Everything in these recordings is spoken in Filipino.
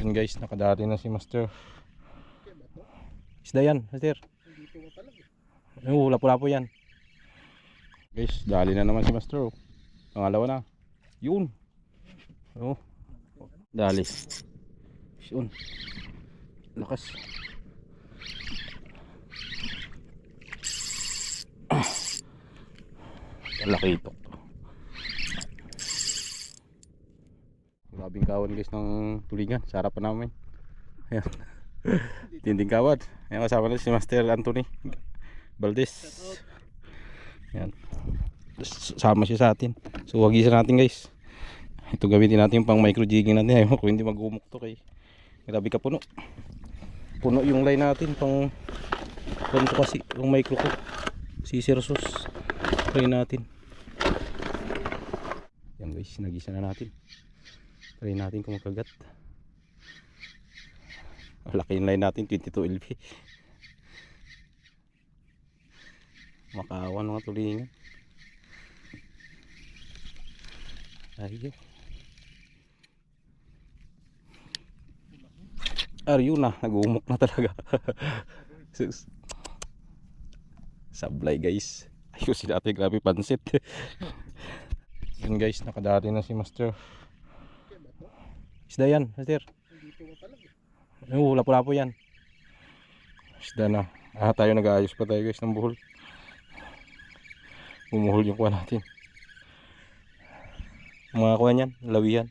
Yun guys, nakadali na si Master. Isda yan, Master. Oo, lapu-lapu yan. Guys, dali na naman si Master. Pangalawa na. Yun. Oh, dali. Yun. Lakas. Laki ito. Grabing kawan guys ng tulingan sa harapan namin. Ayan. Tinding kawan. Ayan, kasama na si Master Anthony Valdez. Ayan. Sama siya sa atin. So wagisan natin guys. Ito gamitin natin pang micro jigging natin. Ayun ko hindi magumok to kay. Grabe ka puno. Puno yung line natin pang ganito kasi yung micro ko. Si Sirsus. Try natin. Yan guys, nagisa na natin. Try natin kung magkagat. Laki yung line natin, 22 LB. Makawan mga tulingan. Ayun. Ayun na, nag-uumok na talaga. Sablay guys. Ayusin natin, grabe pansit. Yun guys, nakadali na si Master. Isda yan, Master. Oo, lapu-lapu yan. Isda na. Tayo nag-aayos pa tayo guys ng buhol. Bumuhol yung kuha natin. Mga kuha niyan, lawi yan.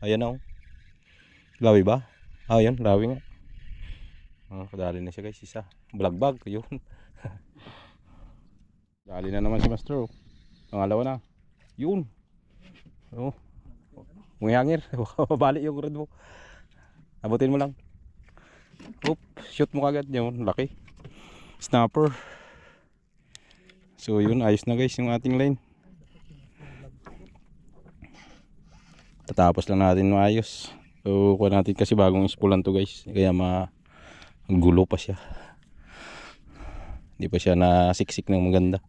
Ayan na oh. Lawi ba? Yan, lawi nga. Kadali na siya guys, isa. Blagbag, yun. Dali na naman si Master. Pangalawa na. Yun. Oh. Mungihangir. Mabalik yung rod mo. Abutin mo lang. Oop, shoot mo kagad yun. Laki. Snapper. So yun, ayos na guys yung ating line. Tatapos lang natin maayos. So kuha natin kasi bagong ispulan to guys. Kaya magulo pa siya. Hindi pa siya nasiksik ng maganda.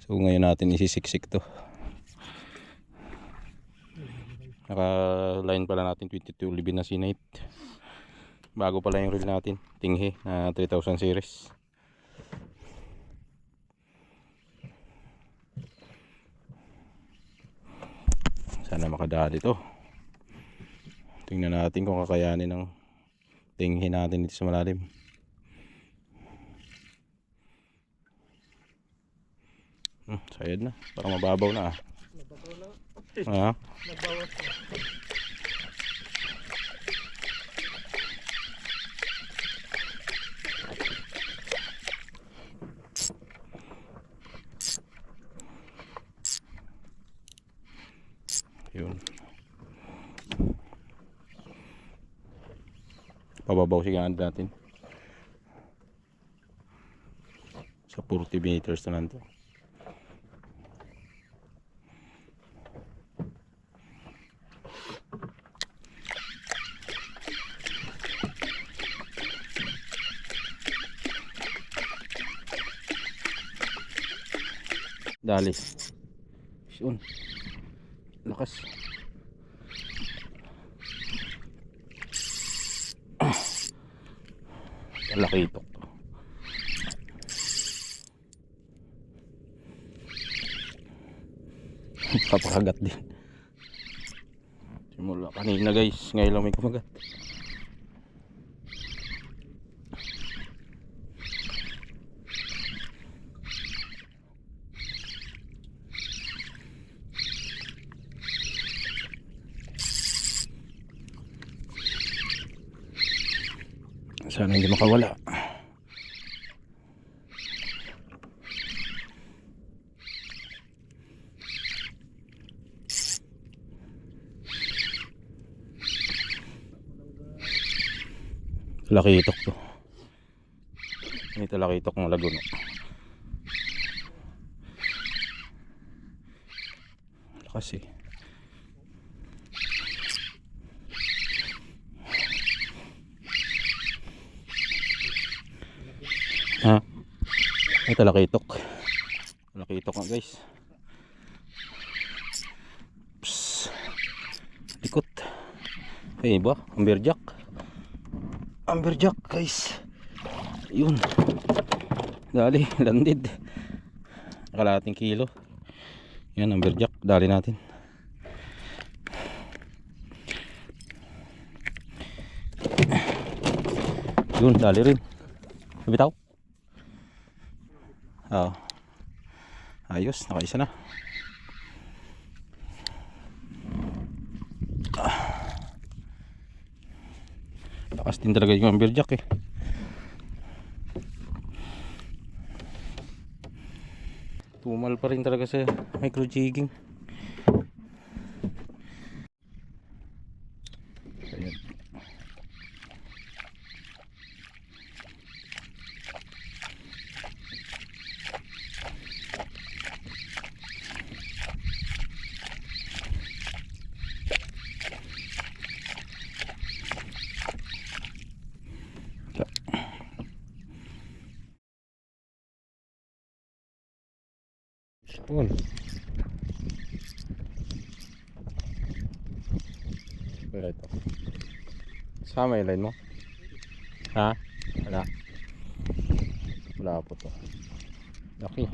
So ngayon natin isisiksik to. Naka line pala natin 22 libin na C-Night. Bago pala yung reel natin, Tinghe na 3000 series. Sana makadali to. Tingnan natin kung kakayanin ng Tinghe natin dito sa malalim. Sayad na, parang mababaw na ah. Nabawas na. Yun. Pababaw siya natin. Sa 40 meters na lang to. Dali. Yun. Lakas. Laki ito. Papakagat din. Simula kanina guys. Ngayon lang may kumagat. Sana hindi makawala. Lakitok to. Ito lakitok ng Laguna. Lakas eh. Ito lakitok. Lakitok nga guys. Psst. Likot. Ay ba? Amberjack. Amberjack guys. Yun. Dali, landed. Kalahating kilo. Yan, amberjack. Dali natin. Yun, dali rin. Bitaw. Oo. Ayos, nakaisa na. Lakas din talaga yung amberjack eh. Tumal pa rin talaga sa micro jigging. Ayan. Yun. Wala ito. Sama yung line mo? Ha? Wala. Wala po to. Laki.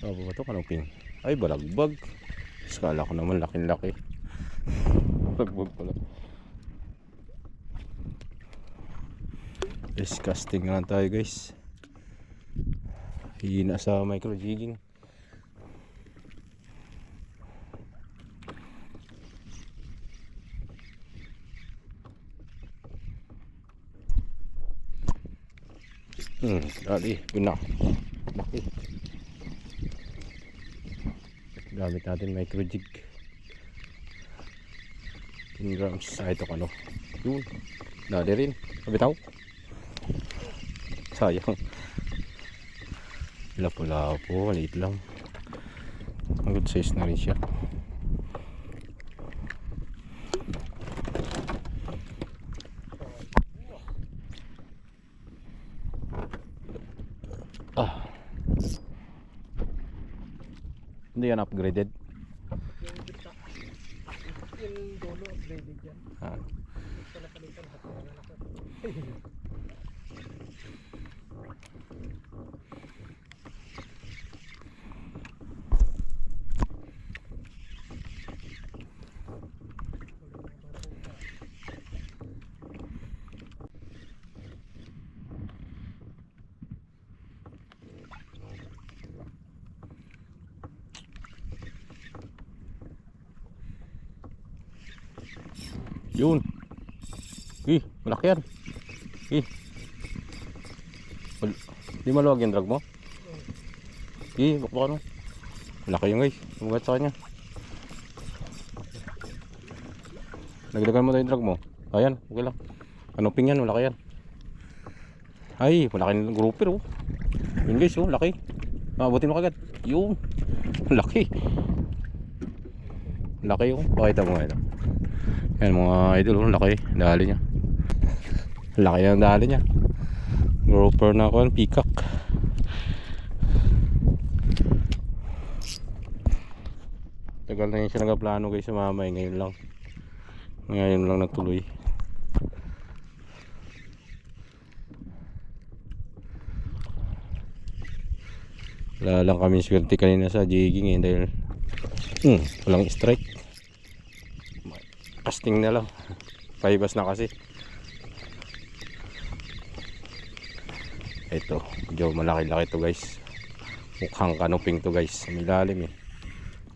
Ano ba ito? Kanuping. Ay, balagbag. Skala ko naman laking-laki. Balagbag pala. Disgusting na lang tayo guys. Hina sa micro jigging. Dali, yun na. Laki. Gamit natin micro jig. 10 grams. Ito ano. Yun. Dali rin. Kabitaw. Sayang. Lapo-lapo, maliit lang. Good size na rin siya. Hindi yan upgraded. Yung dulo upgraded yan. Sa napalitan hapon na nasa. Yun. Malaki yan. Di maluwag yung drag mo? Bakbakan mo. Malaki yung guys. Bugat sa kanya. Nagdagan mo tayo yung drag mo. Ayan, okay lang. Kanuping yan, malaki yan. Ay, malaki yung grouper oh. Yun guys, oh, laki. Mabutin mo kagad. Yun. Laki. Laki oh. Pakita mo nga ito. Yan mga idol, laki dali niya. Laki ng dali niya. Grouper na ako, peacock. Tagal na yun siya nagaplano guys sa mamay. Ngayon lang natuloy. Wala lang kami swerte kanina sa jigging eh, dahil walang strike. Casting na lang. Paibas na kasi. Ito, medyo malaki-laki to guys. Mukhang kanuping to guys. Milalim eh.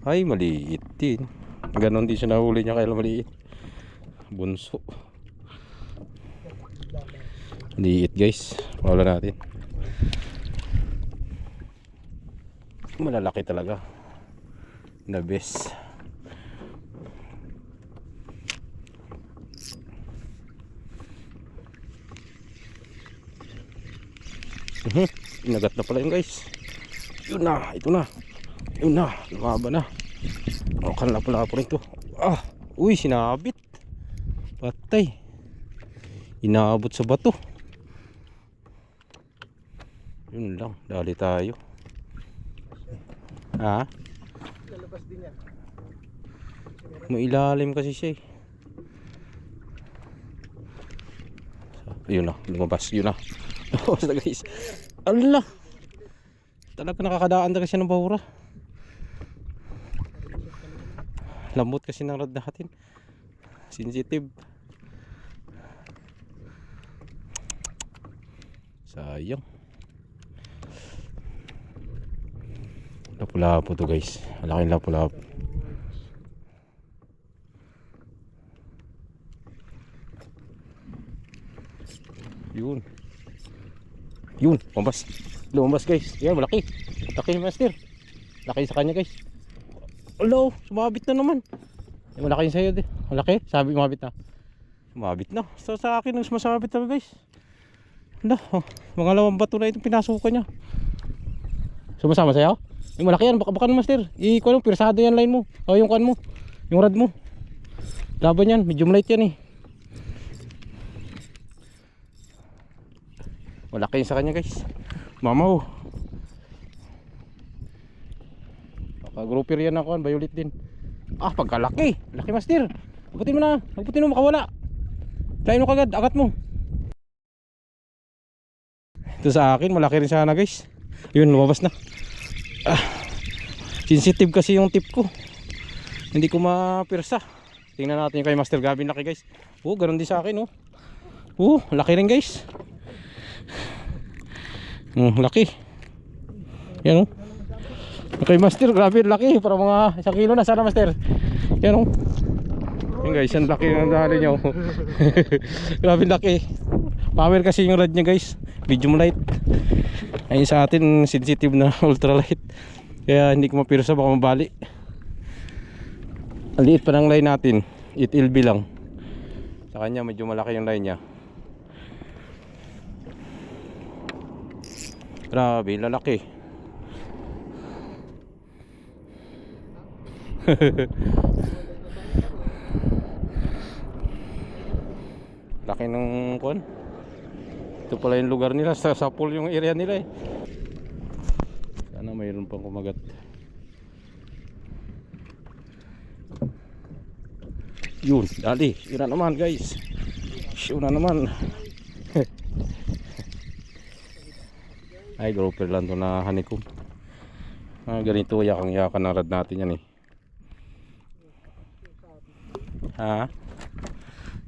Ay, maliit din. Ganon din siya nahuli niya kaya maliit. Bunso. Maliit guys. Wala natin. Malalaki talaga. The best. Inagat na pala yun guys. Yun na, ito na. Yun na, lumaba na. Kanla pala po rin to. Uy, sinabit. Patay. Inaabot sa bato. Yun lang, dali tayo. Lalabas din yan. Mailalim kasi siya eh. Yun na, lumabas. Yun na. Lumabas na guys. Allah! Talaga nakakadaan talaga siya ng bahura. Lambot kasi ng rod natin. Sensitive. Sayang. Lapu-lapu to guys. Malaking lapu-lapu. Yun. Yun, lumabas. Lumabas guys. Yan, malaki. Laki master. Laki sa kanya guys. Hello, sumabit na naman. Yung malaki sa'yo din. Malaki, sabi sumabit na. Sumabit na. Sa akin ang sumasabit na guys. Hala, mga lawang bato na itong pinasukan niya. Sumasama sa'yo? Yung malaki yan, baka naman master. Ikuha mo, pirsado yan line mo. O yung kuan mo. Yung rod mo. Laban yan, medium light yan eh. Malaki sa kanya guys. Mamaw. Pag-grouper yan ako, violet din. Ah, pagkalaki. Laki master. Agputin mo na. Agputin mo, makawala. Kain mo kagad, agat mo. Ito sa akin, malaki rin sana guys. Yun, lumabas na. Ah, sensitive kasi yung tip ko. Hindi ko mapirsa. Tingnan natin yung kay Master Gavin, laki guys. Oh, ganoon din sa akin oh. Oh, laki rin guys. Laki. Yan oh. Okay master, grabe laki. Para mga 1 kilo na sana master. Yan oh. Yan guys, yan laki ng dali niya oh. Grabe laki. Power kasi yung rod niya guys. Medium light. Ayun sa atin sensitive na ultralight. Kaya hindi ko mapirsa, baka mabali. Ang liit pa ng line natin. 8 LB lang. Sa kanya medyo malaki yung line niya. Grabe, lalaki. Laki ng kuan. Ito pala yung lugar nila, sa pool yung area nila eh. Sana mayroon pang kumagat. Yun, dali. Yun na naman guys. Yun na naman. Ay, grouper lang to na honeycomb. Ganito yakang-yakan ng rad natin yan eh. Ha?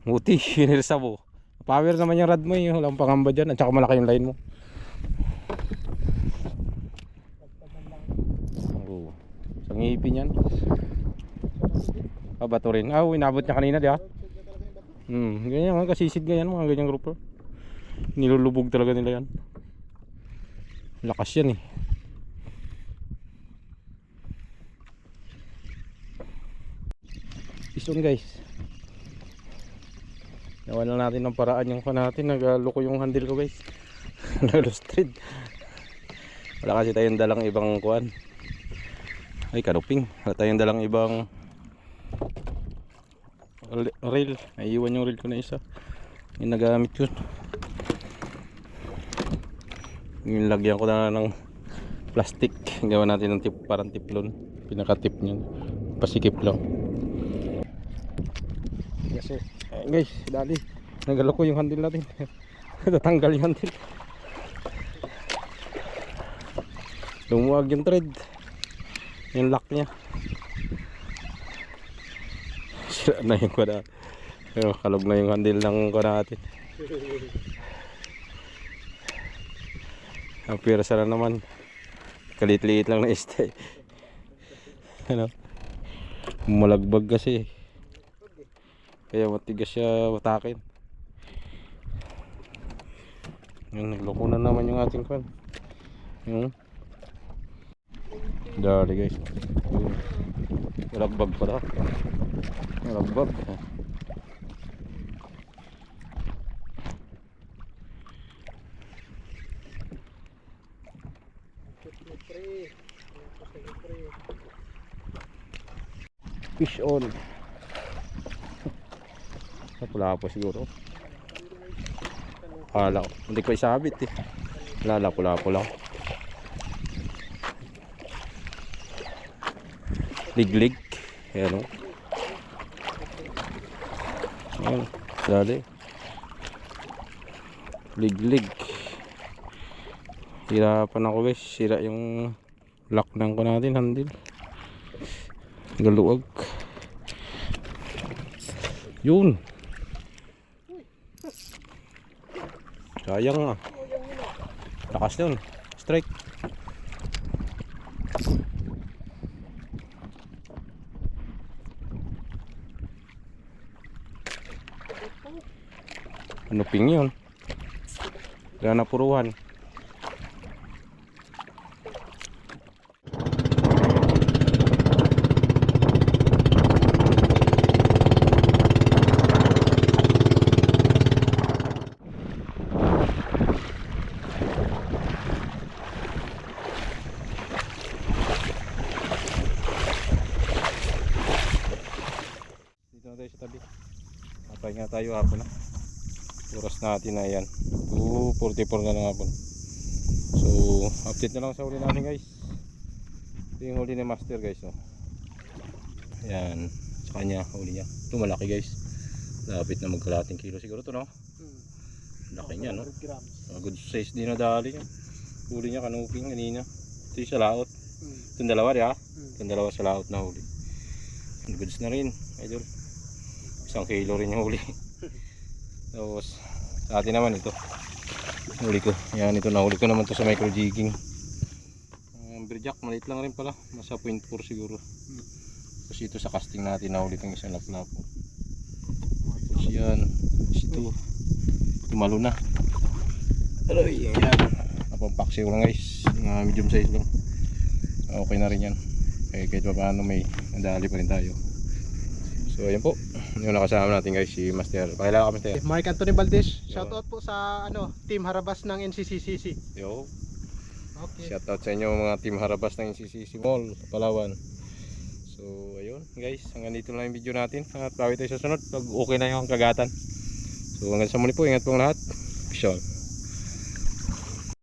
Muti, hinirsa mo. Power naman yung rad mo eh. Walang pangamba dyan. At saka malaki yung line mo. Oh, isang ngipin yan. Bato rin. Ah, inabot niya kanina di ha. Ganyan mga kasisid ganyan, mga ganyang grouper. Nilulubog talaga nila yan. Lakas yan eh. Ison guys. Nawalan natin ng paraan yung natin. Nagloko yung handle ko guys. Nag-lost-thread. Wala kasi tayong dalang ibang kuan. Ay kanuping. Wala tayong dalang ibang reel. Naiiwan yung reel ko na isa. Yung nagamit yun. Yung lagyan ko na ng plastic. Gawa natin ng tip, parang tiplon. Pinaka-tip niyan. Pasikip lang. Kasi guys, dali. Nagalo ko yung handle natin. Tatanggal yung handle. Lumuwag yung thread. Yung lock niya. Sira na yung kuda. Kalog na yung handle ng kuda natin. Ang pirasa na naman. Kalit-liit lang na este. Ano? Malagbag kasi. Kaya matigas siya watakin. Yung nagloko na naman yung ating kan. Yung dali guys. Malagbag pala. Malagbag. Fish on. Wala po siguro. Hala, hindi ko isabit eh. Wala po lang. Liglig. Ayan o. Ayan, dali. Liglig. Hirapan ako guys. Sira yung lock ng ko natin. Handle. Galuwag. Yun. Sayang na. Lakas yun. Strike. Ano ping yun? Kaya napuruhan. Dito na tayo sa tabi. Matay nga tayo hapon na. Oras natin na yan 2:44 na lang hapon. So update na lang sa huli natin guys. Ito yung huli ni Master guys, no? Ayan, sa kanya huli niya. Ito malaki guys. Lapit na magkalating kilo siguro to, no? Laki niya, no? 100 grams. Good size din na dali niya. Huli niya kanuping kanina. Ito yung sa laot. Itong dalawa, di ha? Itong dalawa sa laot na huli. Goods na rin, idol. 1 kilo rin yung huli. Tapos sa atin naman ito. Huli ko. Yan, ito nahuli ko naman to sa micro jigging. Berjak, maliit lang rin pala. Nasa 0.4 siguro. Tapos ito sa casting natin nahuli itong isang laplapo. Tapos yan. Ito. Tumalo na. Aray, yan. Napampaksi ko lang guys. Medium size lang. Okay na rin yan. Kahit pa paano may nadali pa rin tayo. So ayan po. Yung nakasama natin guys si Master. Pakilala kami tayo. Mark Anthony Valdez. Shoutout po sa Team Harabas ng NCCCC. Yo. Okay. Shoutout sa inyo mga team Harabas ng NCCC Mall, Palawan. So ayun guys, hanggang dito lang yung video natin. At bawi tayo sa sunod pag okay na yung kagatan. So hanggang sa muli po, ingat pong lahat. Peace out.